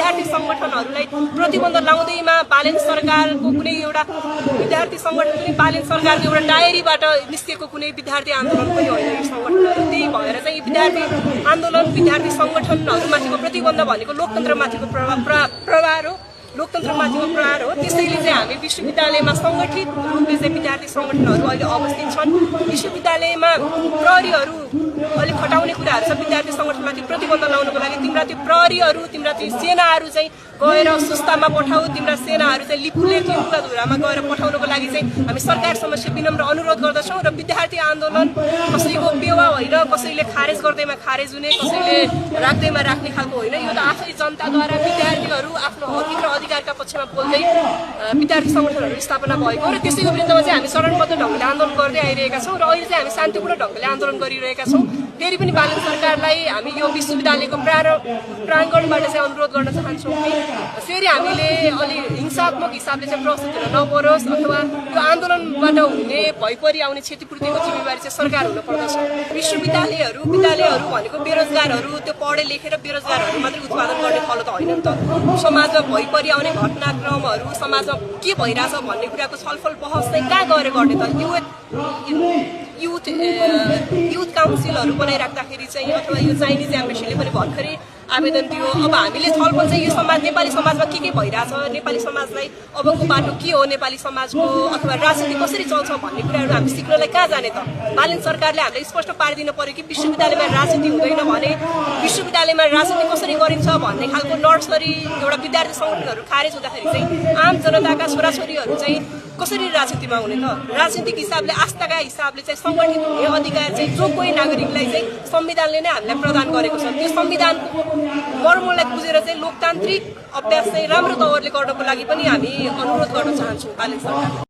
विद्यार्थी संगठनहरूलाई प्रतिबन्ध लाउँदैमा बालेन सरकारको कुनै एउटा विद्यार्थी संगठन पनि बालेन सरकारको एउटा डायरीबाट निस्केको कुनै विद्यार्थी आन्दोलन पनि होइन यो संगठनहरू। त्यही भएर चाहिँ विद्यार्थी आन्दोलन विद्यार्थी संगठनहरूमाथिको प्रतिबन्ध भनेको लोकतन्त्रमाथिको प्रहार हो, लोकतन्त्रमाथिको प्रहार हो। त्यसैले चाहिँ हामी विश्वविद्यालयमा सङ्गठित रूपले चाहिँ विद्यार्थी संगठनहरू अहिले अवस्थित छन्। विश्वविद्यालयमा प्रहरीहरू अलिक खटाउने कुराहरू छ, विद्यार्थी संगठनमाथि प्रतिबन्ध लाउनको लागि तिम्रा त्यो प्रहरीहरू तिम्रा त्यो सेनाहरू चाहिँ गएर सुस्तामा पठाऊ, तिम्रा सेनाहरू चाहिँ लिपुले धुरामा गएर पठाउनको लागि चाहिँ हामी सरकार समक्ष विनम्र अनुरोध गर्दछौँ। र विद्यार्थी आन्दोलन कसैको बेवा होइन, कसैले खारेज गर्दैमा खारेज हुने, कसैले राख्दैमा राख्ने खालको होइन। यो त आफै जनताद्वारा विद्यार्थीहरू आफ्नो हक र अधिकारका पक्षमा बोल्दै विद्यार्थी संगठनहरू स्थापना भएको हो। र त्यसैको विरुद्धमा चाहिँ हामी चरणबद्ध ढङ्गले आन्दोलन गर्दै आइरहेका छौँ र अहिले चाहिँ हामी शान्तिपूर्ण ढङ्गले आन्दोलन गरिरहेका छौँ। फेरि पनि बालेन सरकारलाई हामी यो विश्वविद्यालयको प्राङ्गणबाट चाहिँ अनुरोध गर्न चाहन्छौँ कि फेरि हामीले अलि हिंसात्मक हिसाबले चाहिँ प्रस्तुत हुन नपरोस्, अथवा यो आन्दोलनबाट हुने भइपरि आउने क्षतिपूर्तिको जिम्मेवारी चाहिँ सरकार हुन पर्दछ। विद्यालयहरू भनेको बेरोजगारहरू, त्यो पढे लेखेर बेरोजगारहरू मात्रै उत्पादन गर्ने थलो त होइन नि त। समाजमा भइपरि आउने घटनाक्रमहरू, समाजमा के भइरहेछ भन्ने कुराको छलफल बहस चाहिँ कहाँ गएर गर्ने त? युथ काउन्सिलहरू बनाइराख्दाखेरि चाहिँ, अथवा यो चाइनिज एम्बेसीले पनि भर्खरै आवेदन दियो। अब हामीले छलफल चाहिँ यो समाज, नेपाली समाजमा के भइरहेछ, नेपाली समाजलाई अबको बाटो के हो, नेपाली समाजको अथवा राजनीति कसरी चल्छ भन्ने कुराहरू हामी सिक्नलाई कहाँ जाने त? बालेन सरकारले हामीलाई स्पष्ट पारिदिनु पर्यो कि विश्वविद्यालयमा राजनीति हुँदैन भने विश्वविद्यालयमा राजनीति कसरी गरिन्छ भन्ने खालको नर्सरी एउटा विद्यार्थी सङ्गठनहरू खारेज हुँदाखेरि चाहिँ आम जनताका छोराछोरीहरू चाहिँ कसरी राजनीतिमा हुने त? राजनीतिक हिसाबले आस्थाका हिसाबले चाहिँ सङ्गठित हुने अधिकार चाहिँ जो कोही नागरिकलाई चाहिँ संविधानले नै हामीलाई प्रदान गरेको छ। त्यो संविधानको मर्मलाई बुझेर चाहिँ लोकतान्त्रिक अभ्यास चाहिँ राम्रो तवरले गर्नको लागि पनि हामी अनुरोध गर्न चाहन्छौँ बालेन सरकारलाई।